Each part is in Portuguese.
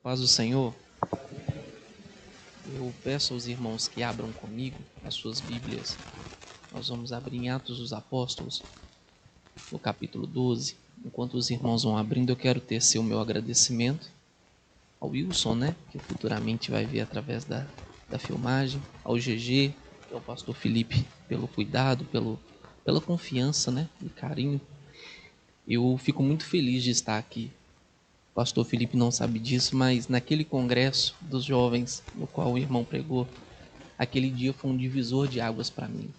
Paz do Senhor, eu peço aos irmãos que abram comigo as suas Bíblias. Nós vamos abrir em Atos dos Apóstolos, no capítulo 12. Enquanto os irmãos vão abrindo, eu quero tecer o meu agradecimento ao Wilson, que futuramente vai ver através da filmagem, ao GG, que é o pastor Felipe, pelo cuidado, pela confiança, e carinho. Eu fico muito feliz de estar aqui. O pastor Felipe não sabe disso, mas naquele congresso dos jovens, no qual o irmão pregou, aquele dia foi um divisor de águas para mim.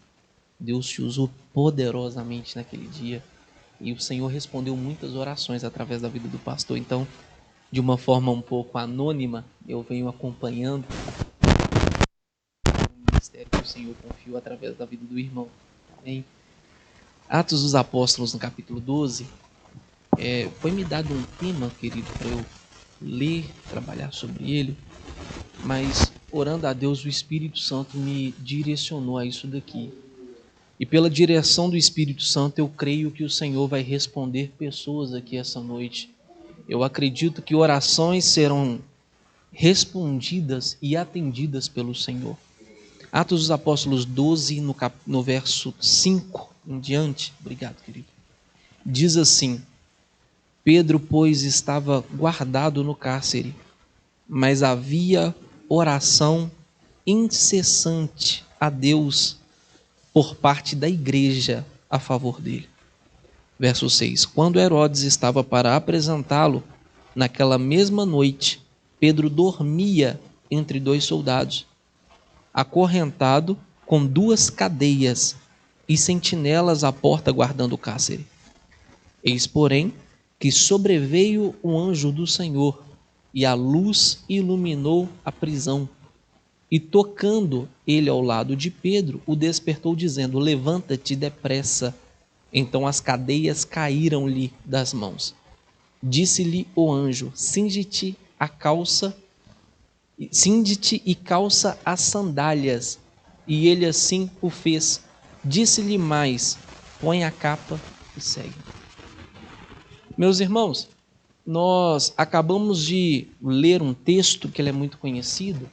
Deus te usou poderosamente naquele dia e o Senhor respondeu muitas orações através da vida do pastor. Então, de uma forma um pouco anônima, eu venho acompanhando o ministério que o Senhor confiou através da vida do irmão. Amém? Atos dos Apóstolos, no capítulo 12, foi-me dado um tema, querido, para eu ler, trabalhar sobre ele, mas orando a Deus, o Espírito Santo me direcionou a isso daqui. E pela direção do Espírito Santo, eu creio que o Senhor vai responder pessoas aqui essa noite. Eu acredito que orações serão respondidas e atendidas pelo Senhor. Atos dos Apóstolos 12, no verso 5 em diante. Obrigado, querido. Diz assim: Pedro, pois, estava guardado no cárcere, mas havia oração incessante a Deus por parte da igreja a favor dele. Verso 6. Quando Herodes estava para apresentá-lo, naquela mesma noite, Pedro dormia entre dois soldados, acorrentado com 2 cadeias e sentinelas à porta guardando o cárcere. Eis, porém, que sobreveio um anjo do Senhor, e a luz iluminou a prisão. E tocando ele ao lado de Pedro, o despertou, dizendo: levanta-te depressa. Então as cadeias caíram-lhe das mãos. Disse-lhe o anjo: cinge-te e calça as sandálias. E ele assim o fez. Disse-lhe mais: põe a capa e segue. Meus irmãos, nós acabamos de ler um texto que ele é muito conhecido,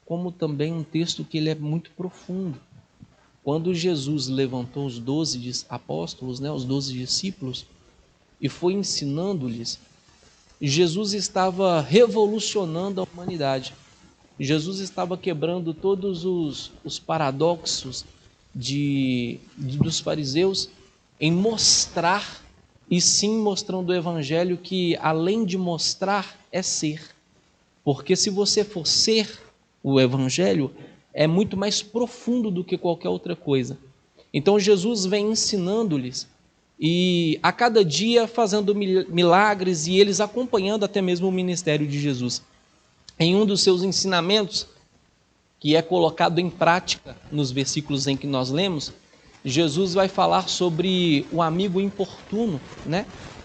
como também um texto que ele é muito profundo. Quando Jesus levantou os 12 apóstolos, os 12 discípulos, e foi ensinando-lhes, Jesus estava revolucionando a humanidade. Jesus estava quebrando todos os paradoxos dos fariseus em mostrar, e sim mostrando o evangelho que, além de mostrar, é ser. Porque se você for ser, o evangelho é muito mais profundo do que qualquer outra coisa. Então Jesus vem ensinando-lhes e a cada dia fazendo milagres e eles acompanhando até mesmo o ministério de Jesus. Em um dos seus ensinamentos, que é colocado em prática nos versículos em que nós lemos, Jesus vai falar sobre o amigo importuno,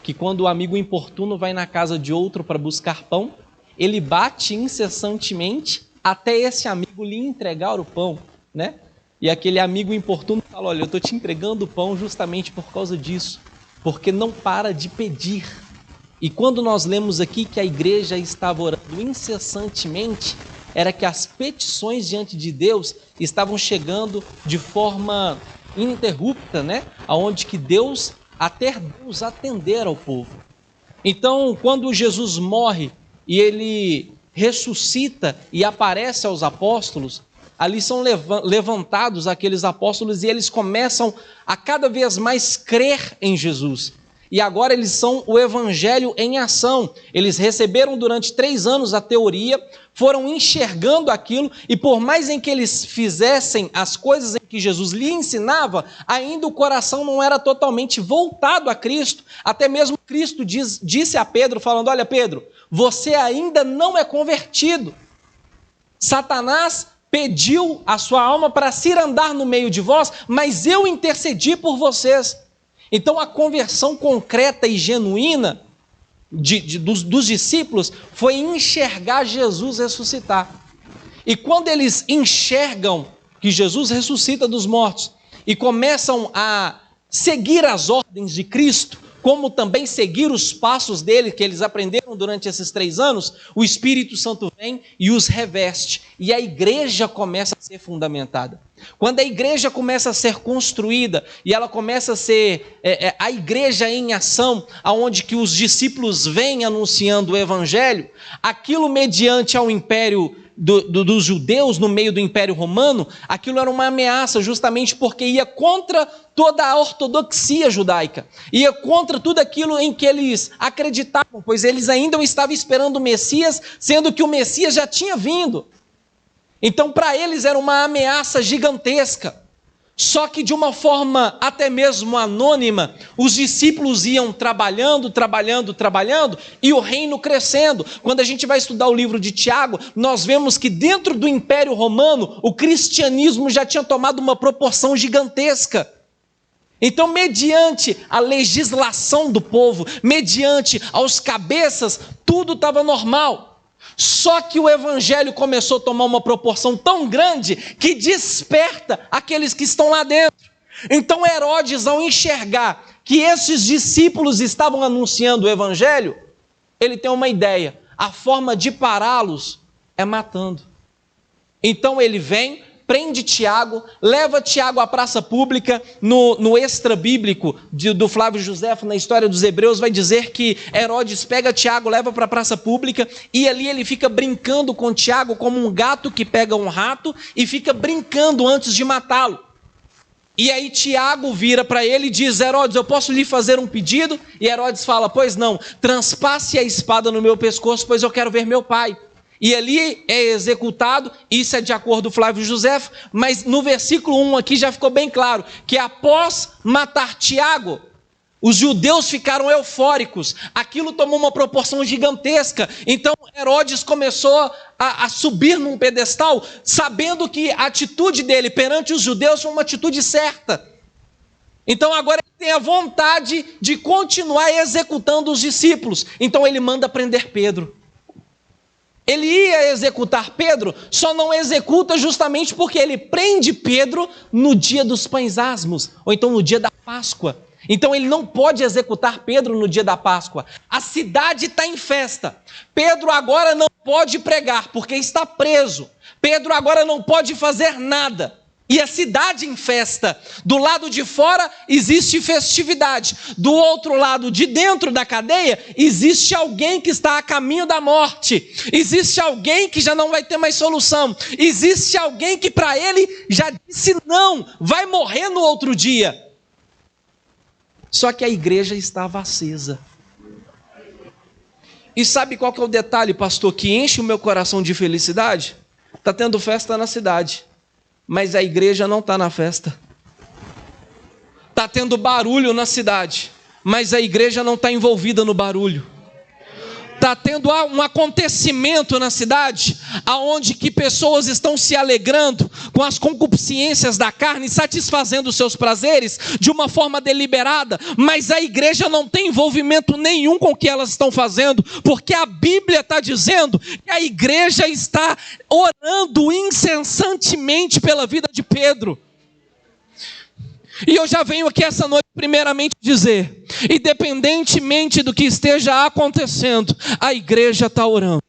que quando o amigo importuno vai na casa de outro para buscar pão, ele bate incessantemente até esse amigo lhe entregar o pão, E aquele amigo importuno fala: olha, eu estou te entregando o pão justamente por causa disso, porque não para de pedir. E quando nós lemos aqui que a igreja estava orando incessantemente, era que as petições diante de Deus estavam chegando de forma ininterrupta, aonde que Deus atender ao povo. Então, quando Jesus morre e ele ressuscita e aparece aos apóstolos, ali são levantados aqueles apóstolos e eles começam a cada vez mais crer em Jesus. E agora eles são o evangelho em ação. Eles receberam durante 3 anos a teoria, foram enxergando aquilo, e por mais em que eles fizessem as coisas em que Jesus lhe ensinava, ainda o coração não era totalmente voltado a Cristo. Até mesmo Cristo disse a Pedro, falando: olha, Pedro, você ainda não é convertido. Satanás pediu a sua alma para se ir andar no meio de vós, mas eu intercedi por vocês. Então a conversão concreta e genuína dos discípulos foi enxergar Jesus ressuscitar. E quando eles enxergam que Jesus ressuscita dos mortos e começam a seguir as ordens de Cristo, como também seguir os passos dele, que eles aprenderam durante esses 3 anos, o Espírito Santo vem e os reveste. E a igreja começa a ser fundamentada. Quando a igreja começa a ser construída, e ela começa a ser a igreja em ação, aonde que os discípulos vêm anunciando o evangelho, aquilo mediante ao império dos judeus no meio do Império Romano, aquilo era uma ameaça justamente porque ia contra toda a ortodoxia judaica, ia contra tudo aquilo em que eles acreditavam, pois eles ainda estavam esperando o Messias, sendo que o Messias já tinha vindo. Então para eles era uma ameaça gigantesca. Só que de uma forma até mesmo anônima, os discípulos iam trabalhando, e o reino crescendo. Quando a gente vai estudar o livro de Tiago, nós vemos que dentro do Império Romano, o cristianismo já tinha tomado uma proporção gigantesca. Então, mediante a legislação do povo, mediante aos cabeças, tudo estava normal. Só que o evangelho começou a tomar uma proporção tão grande que desperta aqueles que estão lá dentro. Então Herodes, ao enxergar que esses discípulos estavam anunciando o evangelho, ele tem uma ideia: a forma de pará-los é matando. Então ele vem, prende Tiago, leva Tiago à praça pública. No extra bíblico do Flávio Josefo, na história dos Hebreus, vai dizer que Herodes pega Tiago, leva para a praça pública, e ali ele fica brincando com Tiago como um gato que pega um rato, e fica brincando antes de matá-lo. E aí Tiago vira para ele e diz: Herodes, eu posso lhe fazer um pedido? E Herodes fala: pois não, transpasse a espada no meu pescoço, pois eu quero ver meu pai. E ali é executado. Isso é de acordo com Flávio Josefo, mas no versículo 1 aqui já ficou bem claro, que após matar Tiago, os judeus ficaram eufóricos, aquilo tomou uma proporção gigantesca. Então Herodes começou a subir num pedestal, sabendo que a atitude dele perante os judeus foi uma atitude certa. Então agora ele tem a vontade de continuar executando os discípulos, então ele manda prender Pedro. Ele ia executar Pedro, só não executa justamente porque ele prende Pedro no dia dos pães asmos, ou então no dia da Páscoa. Então ele não pode executar Pedro no dia da Páscoa. A cidade está em festa. Pedro agora não pode pregar, porque está preso. Pedro agora não pode fazer nada. E a cidade em festa. Do lado de fora existe festividade. Do outro lado, de dentro da cadeia, existe alguém que está a caminho da morte. Existe alguém que já não vai ter mais solução. Existe alguém que para ele já disse não, vai morrer no outro dia. Só que a igreja estava acesa. E sabe qual que é o detalhe, pastor, que enche o meu coração de felicidade? Está tendo festa na cidade, mas a igreja não está na festa. Está tendo barulho na cidade, mas a igreja não está envolvida no barulho. Está tendo um acontecimento na cidade, aonde que pessoas estão se alegrando com as concupiscências da carne, satisfazendo os seus prazeres de uma forma deliberada, mas a igreja não tem envolvimento nenhum com o que elas estão fazendo, porque a Bíblia está dizendo que a igreja está orando incessantemente pela vida de Pedro. E eu já venho aqui essa noite primeiramente dizer, independentemente do que esteja acontecendo, a igreja está orando.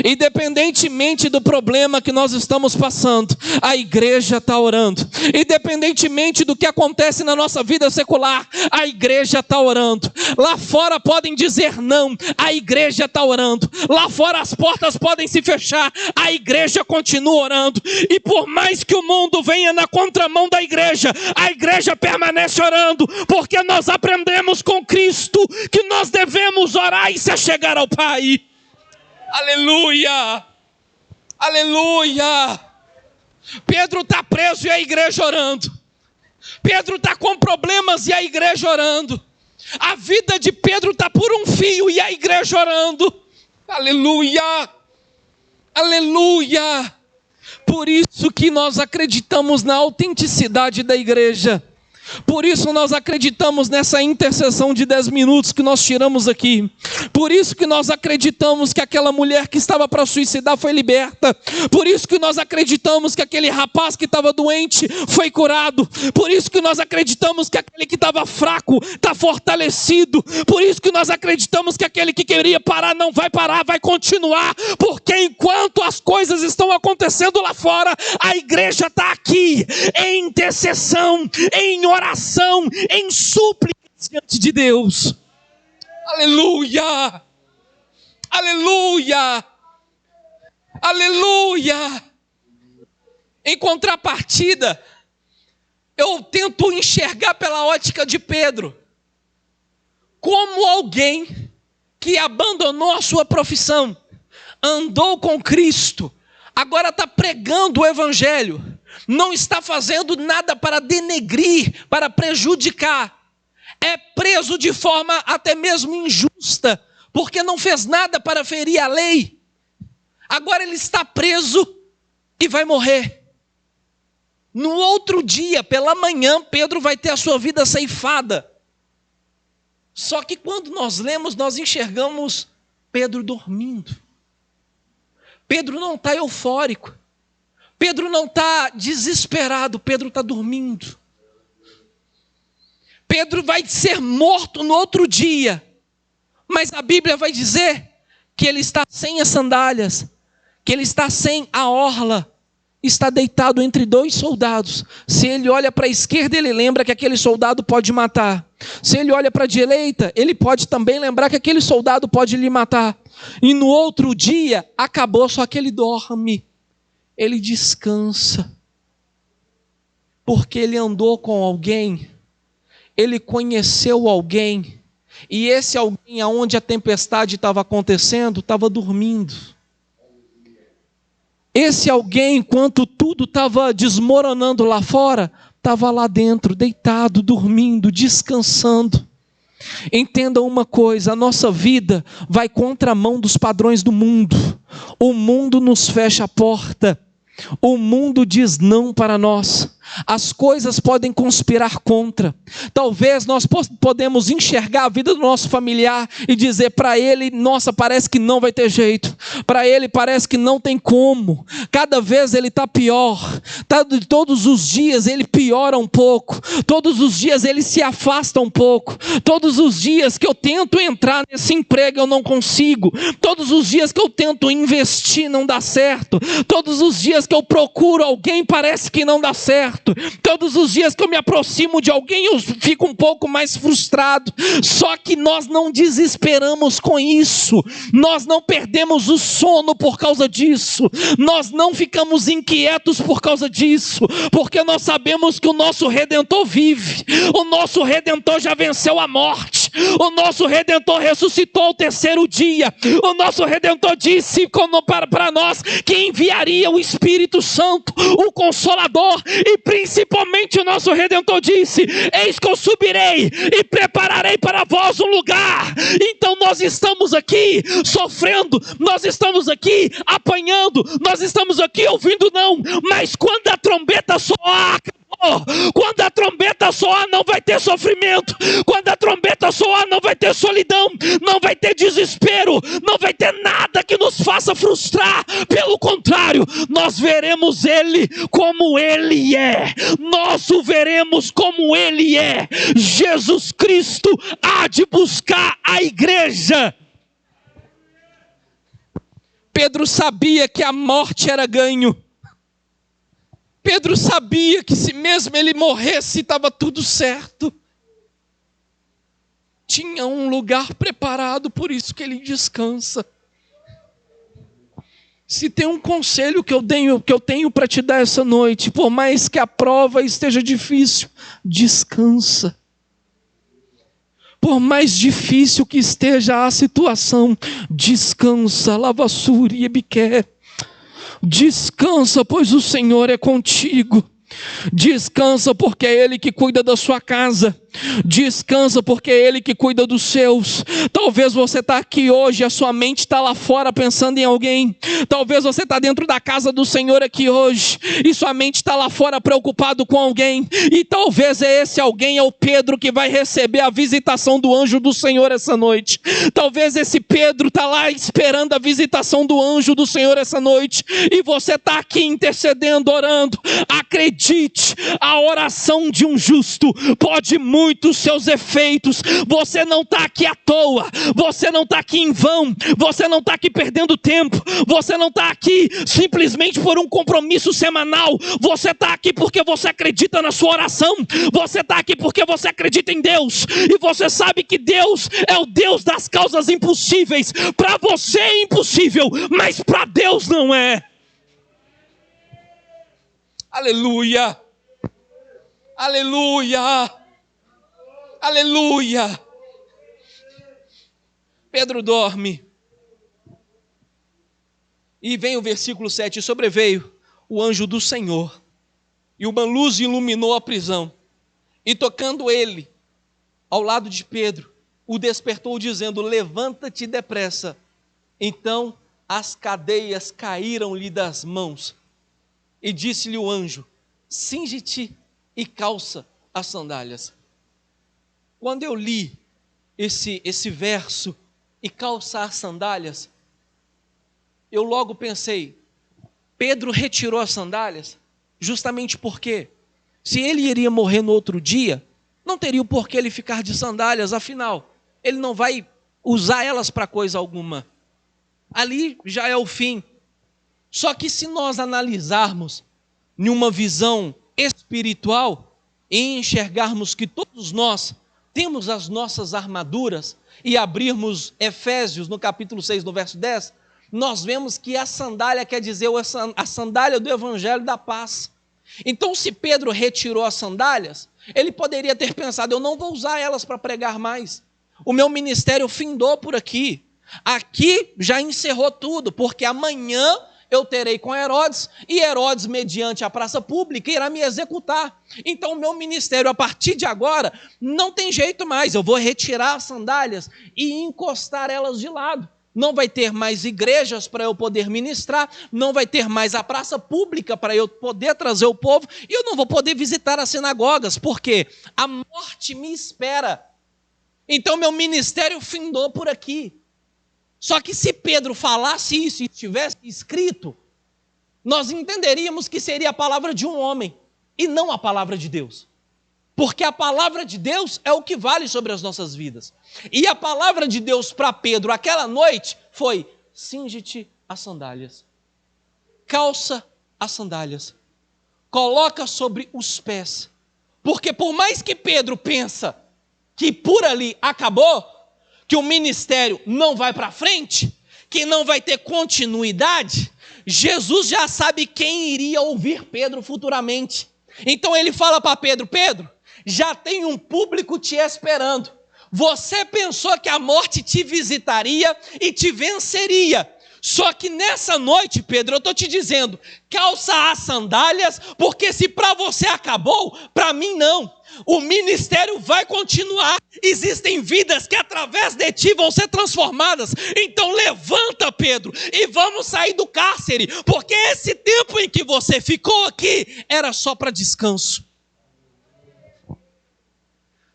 Independentemente do problema que nós estamos passando, a igreja está orando. Independentemente do que acontece na nossa vida secular, a igreja está orando. Lá fora podem dizer não, a igreja está orando. Lá fora as portas podem se fechar, a igreja continua orando. E por mais que o mundo venha na contramão da igreja, a igreja permanece orando, porque nós aprendemos com Cristo que nós devemos orar e se achegar ao Pai. Aleluia! Aleluia! Pedro está preso e a igreja orando. Pedro está com problemas e a igreja orando. A vida de Pedro está por um fio e a igreja orando. Aleluia! Aleluia! Por isso que nós acreditamos na autenticidade da igreja. Por isso nós acreditamos nessa intercessão de 10 minutos que nós tiramos aqui. Por isso que nós acreditamos que aquela mulher que estava para suicidar foi liberta. Por isso que nós acreditamos que aquele rapaz que estava doente foi curado. Por isso que nós acreditamos que aquele que estava fraco está fortalecido. Por isso que nós acreditamos que aquele que queria parar não vai parar, vai continuar. Porque enquanto as coisas estão acontecendo lá fora, a igreja está aqui em intercessão, em oração, em súplicas diante de Deus. Aleluia! Aleluia! Aleluia! Em contrapartida, eu tento enxergar pela ótica de Pedro, como alguém que abandonou a sua profissão, andou com Cristo, agora está pregando o evangelho, não está fazendo nada para denegrir, para prejudicar, é preso de forma até mesmo injusta, porque não fez nada para ferir a lei, agora ele está preso e vai morrer. No outro dia, pela manhã, Pedro vai ter a sua vida ceifada. Só que quando nós lemos, nós enxergamos Pedro dormindo. Pedro não está eufórico. Pedro não está desesperado, Pedro está dormindo. Pedro vai ser morto no outro dia. Mas a Bíblia vai dizer que ele está sem as sandálias, que ele está sem a orla, está deitado entre dois soldados. Se ele olha para a esquerda, ele lembra que aquele soldado pode matar. Se ele olha para a direita, ele pode também lembrar que aquele soldado pode lhe matar. E no outro dia, acabou, só que ele dorme. Ele descansa. Porque ele andou com alguém, ele conheceu alguém, e esse alguém aonde a tempestade estava acontecendo, estava dormindo. Esse alguém, enquanto tudo estava desmoronando lá fora, estava lá dentro, deitado, dormindo, descansando. Entenda uma coisa, a nossa vida vai contramão dos padrões do mundo. O mundo nos fecha a porta. O mundo diz não para nós. As coisas podem conspirar contra. Talvez nós podemos enxergar a vida do nosso familiar e dizer para ele, nossa, parece que não vai ter jeito. Para ele parece que não tem como. Cada vez ele está pior. Todos os dias ele piora um pouco. Todos os dias ele se afasta um pouco. Todos os dias que eu tento entrar nesse emprego eu não consigo. Todos os dias que eu tento investir não dá certo. Todos os dias que eu procuro alguém parece que não dá certo. Todos os dias que eu me aproximo de alguém eu fico um pouco mais frustrado. Só que nós não desesperamos com isso. Nós não perdemos o sono por causa disso. Nós não ficamos inquietos por causa disso. Porque nós sabemos que o nosso Redentor vive. O nosso Redentor já venceu a morte. O nosso Redentor ressuscitou ao terceiro dia. O nosso Redentor disse para nós que enviaria o Espírito Santo, o Consolador, e principalmente o nosso Redentor disse: eis que eu subirei e prepararei para vós um lugar. Então nós estamos aqui sofrendo, nós estamos aqui apanhando, nós estamos aqui ouvindo não, mas quando a trombeta soar, quando a trombeta soar não vai ter sofrimento, quando a trombeta soar não vai ter solidão, não vai ter desespero, não vai ter nada que nos faça frustrar. Pelo contrário, nós veremos Ele como Ele é. Nós o veremos como Ele é. Jesus Cristo há de buscar a igreja. Pedro sabia que a morte era ganho. Pedro sabia que se mesmo ele morresse, estava tudo certo. Tinha um lugar preparado, por isso que ele descansa. Se tem um conselho que eu tenho para te dar essa noite, por mais que a prova esteja difícil, descansa. Por mais difícil que esteja a situação, descansa. Lavassuri e biqué. Descansa, pois o Senhor é contigo. Descansa porque é Ele que cuida da sua casa. Descansa porque é Ele que cuida dos seus. Talvez você está aqui hoje, a sua mente está lá fora pensando em alguém. Talvez você está dentro da casa do Senhor aqui hoje e sua mente está lá fora preocupado com alguém. E talvez esse alguém é o Pedro que vai receber a visitação do anjo do Senhor essa noite. Talvez esse Pedro está lá esperando a visitação do anjo do Senhor essa noite. E você está aqui intercedendo, orando. Acredite, a oração de um justo pode muitos seus efeitos. Você não está aqui à toa, você não está aqui em vão, você não está aqui perdendo tempo, você não está aqui simplesmente por um compromisso semanal. Você está aqui porque você acredita na sua oração, você está aqui porque você acredita em Deus, e você sabe que Deus é o Deus das causas impossíveis. Para você é impossível, mas para Deus não é. Aleluia, aleluia, aleluia. Pedro dorme. E vem o versículo 7, sobreveio o anjo do Senhor, e uma luz iluminou a prisão, e tocando ele ao lado de Pedro, o despertou dizendo: levanta-te depressa. Então as cadeias caíram-lhe das mãos, e disse-lhe o anjo: cinge-te e calça as sandálias. Quando eu li esse verso, e calçar as sandálias, eu logo pensei, Pedro retirou as sandálias justamente porque, se ele iria morrer no outro dia, não teria o porquê ele ficar de sandálias, afinal, ele não vai usar elas para coisa alguma. Ali já é o fim. Só que se nós analisarmos em uma visão espiritual e enxergarmos que todos nós temos as nossas armaduras, e abrirmos Efésios no capítulo 6, no verso 10, nós vemos que a sandália quer dizer a sandália do evangelho da paz. Então, se Pedro retirou as sandálias, ele poderia ter pensado: eu não vou usar elas para pregar mais, o meu ministério findou por aqui, aqui já encerrou tudo, porque amanhã eu terei com Herodes, e Herodes, mediante a praça pública, irá me executar. Então o meu ministério, a partir de agora, não tem jeito mais. Eu vou retirar as sandálias e encostar elas de lado. Não vai ter mais igrejas para eu poder ministrar, não vai ter mais a praça pública para eu poder trazer o povo, e eu não vou poder visitar as sinagogas, porque a morte me espera. Então meu ministério findou por aqui. Só que se Pedro falasse isso e estivesse escrito, nós entenderíamos que seria a palavra de um homem e não a palavra de Deus. Porque a palavra de Deus é o que vale sobre as nossas vidas. E a palavra de Deus para Pedro aquela noite foi: cinge-te as sandálias, calça as sandálias, coloca sobre os pés. Porque por mais que Pedro pensa que por ali acabou, que o ministério não vai para frente, que não vai ter continuidade, Jesus já sabe quem iria ouvir Pedro futuramente. Então ele fala para Pedro: Pedro, já tem um público te esperando. Você pensou que a morte te visitaria e te venceria. Só que nessa noite, Pedro, eu estou te dizendo, calça as sandálias, porque se para você acabou, para mim não. O ministério vai continuar. Existem vidas que através de ti vão ser transformadas. Então levanta, Pedro, e vamos sair do cárcere, porque esse tempo em que você ficou aqui era só para descanso.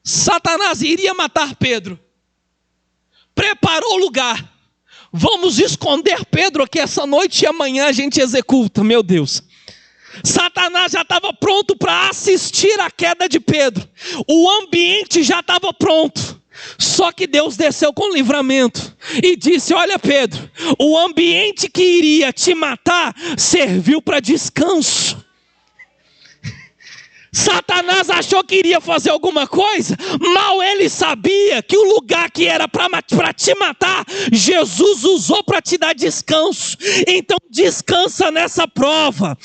Satanás iria matar Pedro, preparou o lugar. Vamos esconder Pedro aqui essa noite e amanhã a gente executa. Meu Deus, Satanás já estava pronto para assistir a queda de Pedro. O ambiente já estava pronto. Só que Deus desceu com livramento e disse: olha, Pedro, o ambiente que iria te matar serviu para descanso. Satanás achou que iria fazer alguma coisa, mal ele sabia que o lugar que era para te matar, Jesus usou para te dar descanso. Então descansa nessa prova,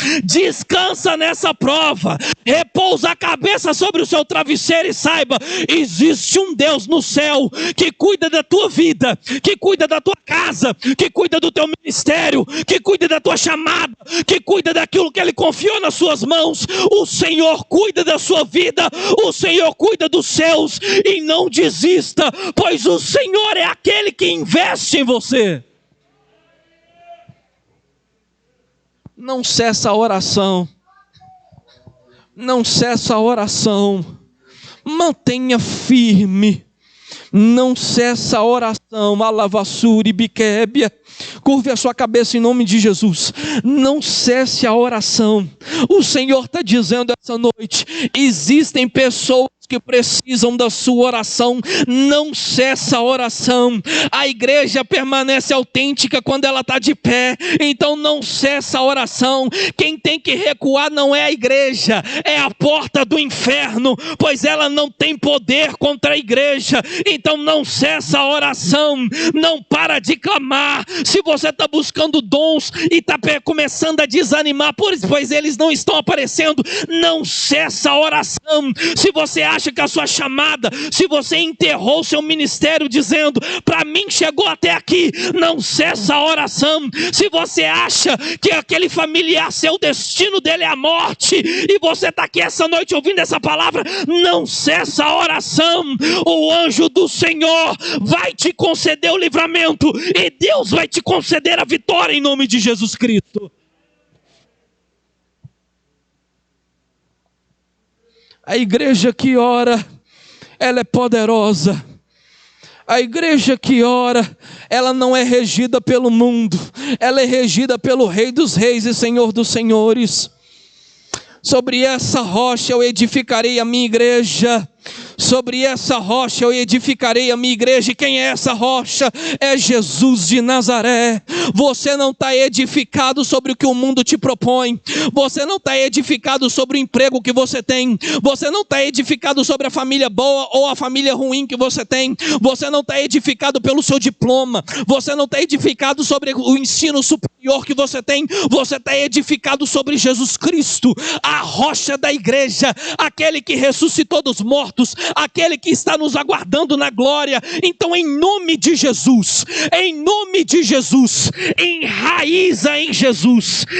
repousa a cabeça sobre o seu travesseiro e saiba, existe um Deus no céu que cuida da tua vida, que cuida da tua casa, que cuida do teu ministério, que cuida da tua chamada, que cuida daquilo que Ele confiou nas suas mãos. O Senhor cuida da sua vida, o Senhor cuida dos seus, e não desista, pois o Senhor é aquele que investe em você. Não cessa a oração, mantenha firme, não cessa a oração, alavassuri biquébia. Curve a sua cabeça em nome de Jesus. Não cesse a oração. O Senhor está dizendo essa noite: existem pessoas que precisam da sua oração. Não cessa a oração. A igreja permanece autêntica quando ela está de pé. Então não cessa a oração. Quem tem que recuar não é a igreja, é a porta do inferno, pois ela não tem poder contra a igreja. Então não cessa a oração. Não para de clamar. Se você está buscando dons e está começando a desanimar, pois eles não estão aparecendo, não cessa a oração. Se você acha que a sua chamada, se você enterrou seu ministério dizendo, para mim chegou até aqui, não cessa a oração. Se você acha que aquele familiar, seu destino dele é a morte, e você está aqui essa noite ouvindo essa palavra, não cessa a oração. O anjo do Senhor vai te conceder o livramento, e Deus vai te conceder a vitória em nome de Jesus Cristo. A igreja que ora, ela é poderosa. A igreja que ora, ela não é regida pelo mundo, ela é regida pelo Rei dos Reis e Senhor dos Senhores. Sobre essa rocha eu edificarei a minha igreja. Sobre essa rocha eu edificarei a minha igreja. E quem é essa rocha? É Jesus de Nazaré. Você não está edificado sobre o que o mundo te propõe. Você não está edificado sobre o emprego que você tem. Você não está edificado sobre a família boa ou a família ruim que você tem. Você não está edificado pelo seu diploma. Você não está edificado sobre o ensino superior que você tem. Você está edificado sobre Jesus Cristo, a rocha da igreja, aquele que ressuscitou dos mortos, aquele que está nos aguardando na glória. Então, em nome de Jesus, enraiza em Jesus,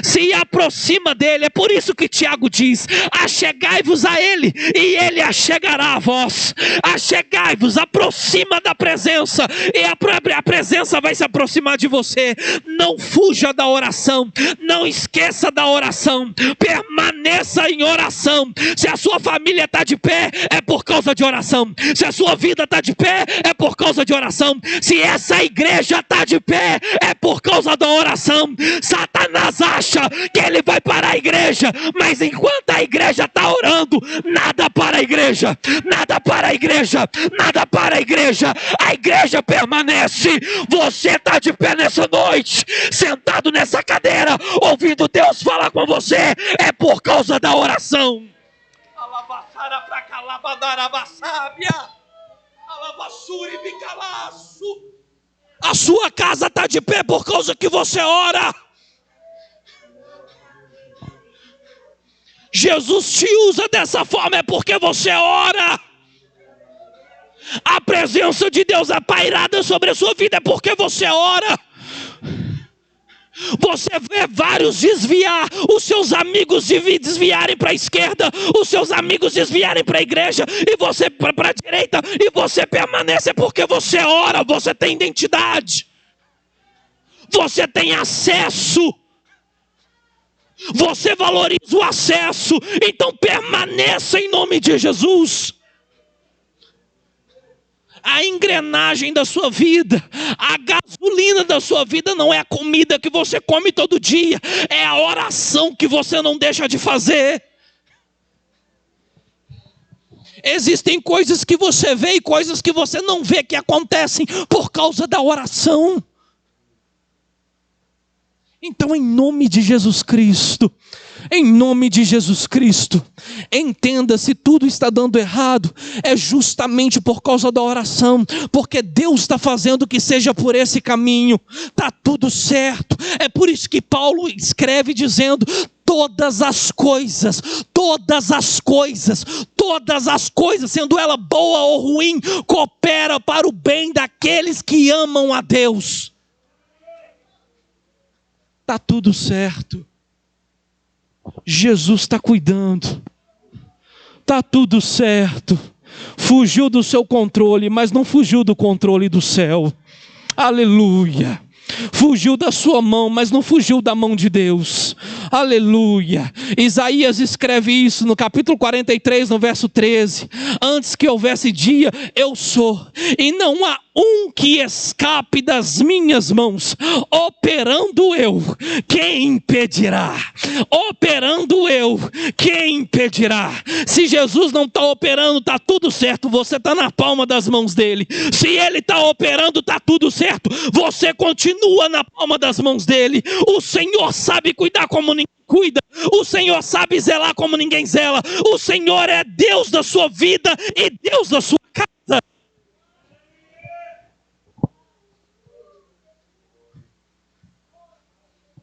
se aproxima dele. É por isso que Tiago diz: achegai-vos a ele, e ele achegará a vós. Achegai-vos, aproxima da presença, e a presença vai se aproximar de você. Não fuja da oração, não esqueça da oração, permaneça em oração. Se a sua família está de pé, é por causa de oração. Se a sua vida está de pé, é por causa de oração. Se essa igreja está de pé, é por causa da oração. Satanás acha que ele vai parar a igreja, mas enquanto a igreja está orando, nada para a igreja, nada para a igreja, nada para a igreja. A igreja permanece. Você está de pé nessa noite, sentado nessa cadeira, ouvindo Deus falar com você, é por causa da oração. A sua casa está de pé por causa que você ora. Jesus te usa dessa forma, é porque você ora. A presença de Deus é pairada sobre a sua vida, é porque você ora. Você vê vários desviar, os seus amigos desviarem para a esquerda, os seus amigos desviarem para a igreja, e você para a direita, e você permanece porque você ora, você tem identidade, você tem acesso, você valoriza o acesso. Então permaneça em nome de Jesus. A engrenagem da sua vida, a gasolina da sua vida não é a comida que você come todo dia, é a oração que você não deixa de fazer. Existem coisas que você vê e coisas que você não vê que acontecem por causa da oração. Então, em nome de Jesus Cristo, entenda, se tudo está dando errado, é justamente por causa da oração, porque Deus está fazendo que seja por esse caminho, está tudo certo. É por isso que Paulo escreve dizendo: todas as coisas, sendo ela boa ou ruim, coopera para o bem daqueles que amam a Deus. Está tudo certo. Jesus está cuidando. Está tudo certo. Fugiu do seu controle, mas não fugiu do controle do céu. Aleluia. Fugiu da sua mão, mas não fugiu da mão de Deus. Aleluia. Isaías escreve isso no capítulo 43, no verso 13. Antes que houvesse dia, eu sou, e não há um que escape das minhas mãos. Operando eu, quem impedirá? Operando eu, quem impedirá? Se Jesus não está operando, está tudo certo. Você está na palma das mãos dele. Se ele está operando, está tudo certo. Você continua na palma das mãos dele. O Senhor sabe cuidar como ninguém cuida. O Senhor sabe zelar como ninguém zela. O Senhor é Deus da sua vida e Deus da sua casa.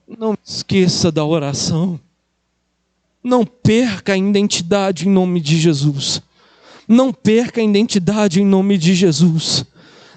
Não esqueça da oração. Não perca a identidade em nome de Jesus. Não perca a identidade em nome de Jesus.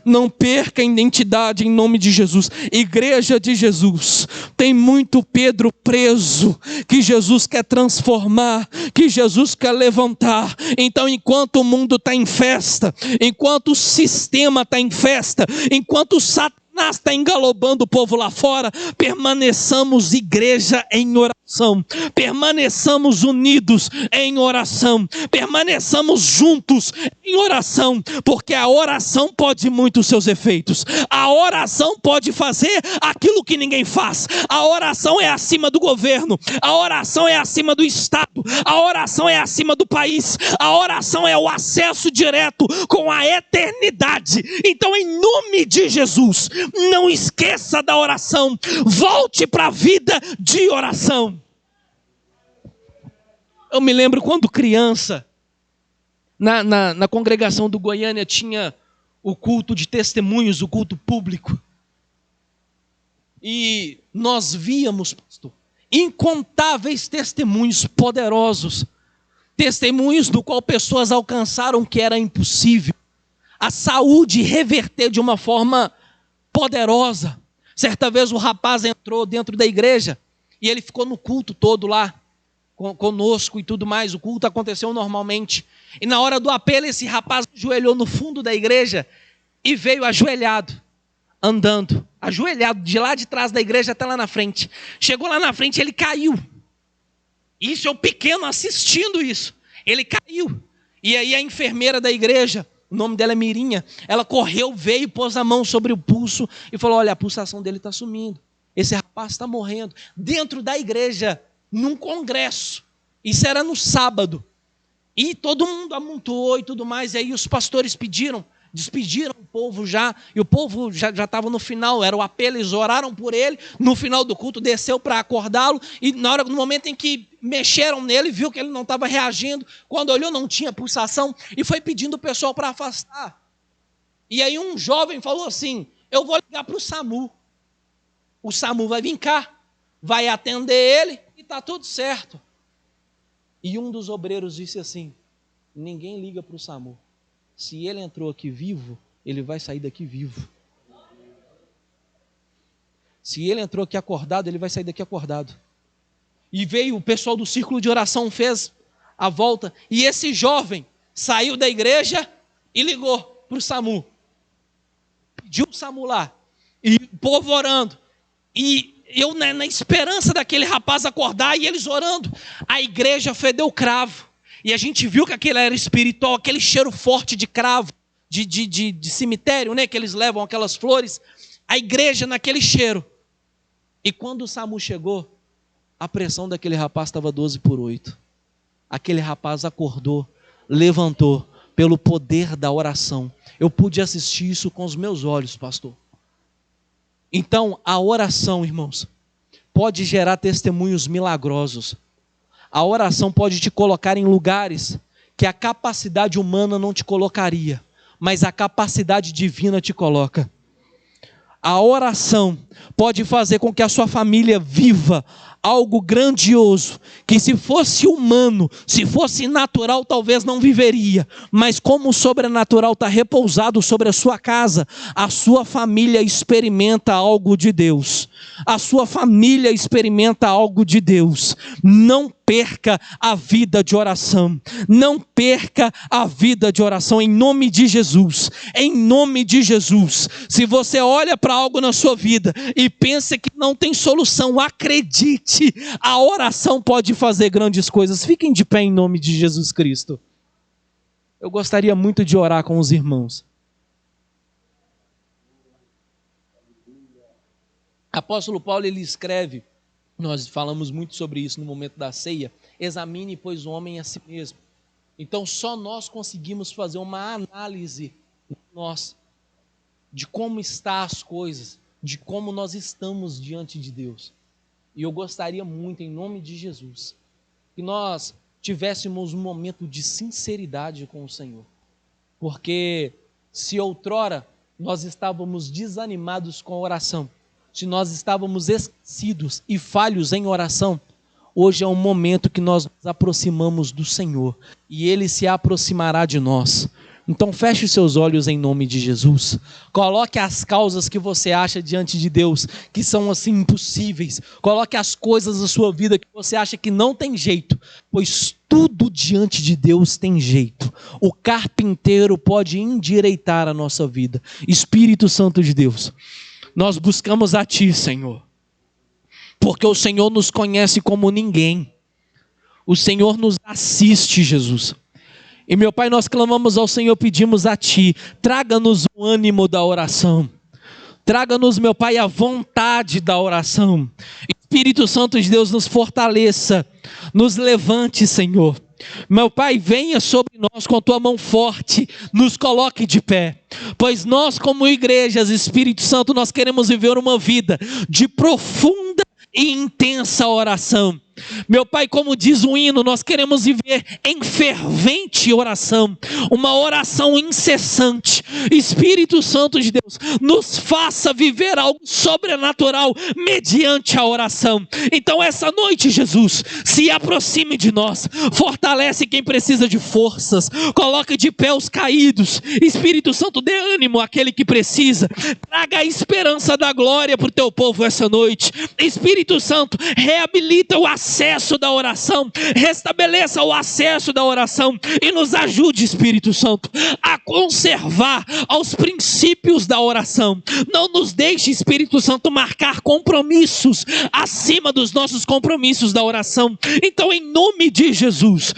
Não perca a identidade em nome de Jesus. Igreja de Jesus, tem muito Pedro preso, que Jesus quer transformar, que Jesus quer levantar. Então, enquanto o mundo está em festa, enquanto o sistema está em festa, enquanto o Satanás está engalobando o povo lá fora, permaneçamos igreja em oração, permaneçamos unidos em oração, permaneçamos juntos em oração, porque a oração pode muito os seus efeitos. A oração pode fazer aquilo que ninguém faz. A oração é acima do governo, a oração é acima do estado, a oração é acima do país, a oração é o acesso direto com a eternidade. Então, em nome de Jesus, não esqueça da oração. Volte para a vida de oração. Eu me lembro quando criança, na congregação do Goiânia, tinha o culto de testemunhos, o culto público. E nós víamos, pastor, incontáveis testemunhos poderosos. Testemunhos do qual pessoas alcançaram o que era impossível. A saúde reverter de uma forma poderosa. Certa vez o rapaz entrou dentro da igreja e ele ficou no culto todo lá conosco e tudo mais. O culto aconteceu normalmente e na hora do apelo esse rapaz ajoelhou no fundo da igreja e veio ajoelhado, andando, ajoelhado de lá de trás da igreja até lá na frente. Chegou lá na frente, ele caiu. Isso é o pequeno assistindo isso. Ele caiu. E aí a enfermeira da igreja, o nome dela é Mirinha, ela correu, veio, pôs a mão sobre o pulso e falou: olha, a pulsação dele está sumindo. Esse rapaz está morrendo. Dentro da igreja, num congresso. Isso era no sábado. E todo mundo amontoou e tudo mais. E aí os pastores despediram o povo já. E o povo já estava no final, era o apelo, eles oraram por ele. No final do culto, desceu para acordá-lo. E no momento em que mexeram nele, viu que ele não estava reagindo. Quando olhou, não tinha pulsação. E foi pedindo o pessoal para afastar. E aí um jovem falou assim: eu vou ligar para o SAMU. O SAMU vai vir cá, vai atender ele e está tudo certo. E um dos obreiros disse assim: ninguém liga para o SAMU. Se ele entrou aqui vivo, ele vai sair daqui vivo. Se ele entrou aqui acordado, ele vai sair daqui acordado. E veio o pessoal do círculo de oração, fez a volta. E esse jovem saiu da igreja e ligou para o SAMU. Pediu o SAMU lá. E o povo orando. E eu na esperança daquele rapaz acordar e eles orando. A igreja fedeu cravo. E a gente viu que aquele era espiritual, aquele cheiro forte de cravo, de cemitério, né? Que eles levam aquelas flores. A igreja naquele cheiro. E quando o SAMU chegou, a pressão daquele rapaz estava 12/8. Aquele rapaz acordou, levantou, pelo poder da oração. Eu pude assistir isso com os meus olhos, pastor. Então, a oração, irmãos, pode gerar testemunhos milagrosos. A oração pode te colocar em lugares que a capacidade humana não te colocaria, mas a capacidade divina te coloca. A oração pode fazer com que a sua família viva algo grandioso, que se fosse humano, se fosse natural, talvez não viveria, mas como o sobrenatural está repousado sobre a sua casa, a sua família experimenta algo de Deus. A sua família experimenta algo de Deus. Não perca a vida de oração. Não perca a vida de oração em nome de Jesus. Em nome de Jesus. Se você olha para algo na sua vida e pensa que não tem solução, acredite, a oração pode fazer grandes coisas. Fiquem de pé em nome de Jesus Cristo. Eu gostaria muito de orar com os irmãos. Apóstolo Paulo, ele escreve, nós falamos muito sobre isso no momento da ceia, examine, pois, o homem a si mesmo. Então, só nós conseguimos fazer uma análise de como estão as coisas, de como nós estamos diante de Deus. E eu gostaria muito, em nome de Jesus, que nós tivéssemos um momento de sinceridade com o Senhor. Porque se outrora nós estávamos desanimados com a oração, se nós estávamos esquecidos e falhos em oração, hoje é um momento que nós nos aproximamos do Senhor e Ele se aproximará de nós. Então feche os seus olhos em nome de Jesus. Coloque as causas que você acha diante de Deus que são assim impossíveis. Coloque as coisas da sua vida que você acha que não tem jeito, pois tudo diante de Deus tem jeito. O carpinteiro pode endireitar a nossa vida. Espírito Santo de Deus, nós buscamos a Ti, Senhor, porque o Senhor nos conhece como ninguém. O Senhor nos assiste, Jesus. E, meu Pai, nós clamamos ao Senhor, pedimos a Ti, traga-nos o ânimo da oração. Traga-nos, meu Pai, a vontade da oração. Espírito Santo de Deus, nos fortaleça, nos levante, Senhor. Meu Pai, venha sobre nós com Tua mão forte, nos coloque de pé, pois nós como igrejas, Espírito Santo, nós queremos viver uma vida de profunda e intensa oração. Meu Pai, como diz o hino, nós queremos viver em fervente oração, uma oração incessante. Espírito Santo de Deus, nos faça viver algo sobrenatural mediante a oração. Então essa noite, Jesus, se aproxime de nós, fortalece quem precisa de forças, coloque de pé os caídos. Espírito Santo, dê ânimo àquele que precisa, traga a esperança da glória para o Teu povo essa noite. Espírito Santo, reabilita o acesso da oração, restabeleça o acesso da oração e nos ajude, Espírito Santo, a conservar aos princípios da oração. Não nos deixe, Espírito Santo, marcar compromissos acima dos nossos compromissos da oração. Então, em nome de Jesus,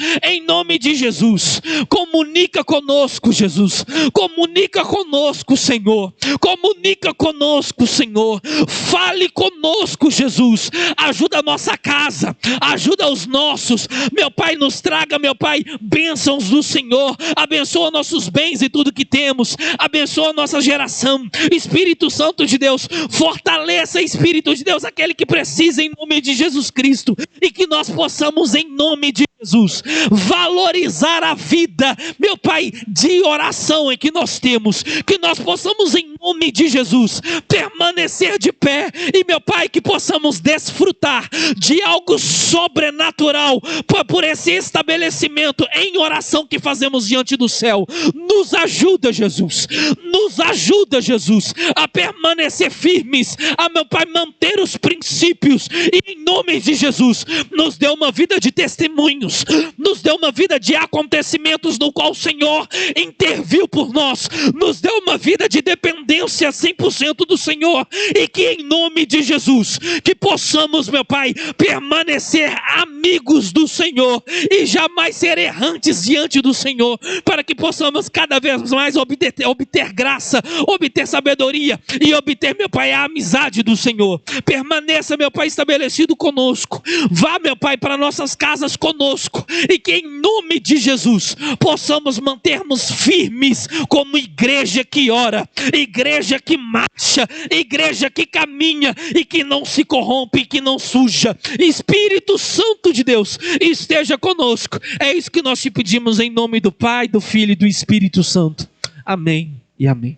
comunica conosco, Jesus, comunica conosco, Senhor, comunica conosco, Senhor, fale conosco, Jesus, ajuda a nossa casa, ajuda os nossos, meu Pai, nos traga, meu Pai, bênçãos do Senhor, abençoa nossos bens e tudo que temos, abençoa a nossa geração. Espírito Santo de Deus, fortaleça, Espírito de Deus, aquele que precisa em nome de Jesus Cristo, e que nós possamos em nome de Jesus valorizar a vida, meu Pai, de oração em que nós temos, que nós possamos em nome de Jesus permanecer de pé, e meu Pai, que possamos desfrutar de algo sobrenatural por esse estabelecimento em oração que fazemos diante do céu. Nos ajuda, Jesus, a permanecer firmes, a, meu Pai, manter os princípios, e em nome de Jesus, nos dê uma vida de testemunhos, nos dê uma vida de acontecimentos no qual o Senhor interviu por nós, nos dê uma vida de dependência 100% do Senhor, e que em nome de Jesus, que possamos, meu Pai, permanecer amigos do Senhor e jamais ser errantes diante do Senhor, para que possamos cada vez mais obter graça, obter sabedoria e obter, meu Pai, a amizade do Senhor. Permaneça, meu Pai, estabelecido conosco. Vá, meu Pai, para nossas casas conosco. conosco e que em nome de Jesus possamos mantermos firmes como igreja que ora, igreja que marcha, igreja que caminha e que não se corrompe, que não suja. Espírito Santo de Deus, esteja conosco. É isso que nós te pedimos em nome do Pai, do Filho e do Espírito Santo. Amém e amém.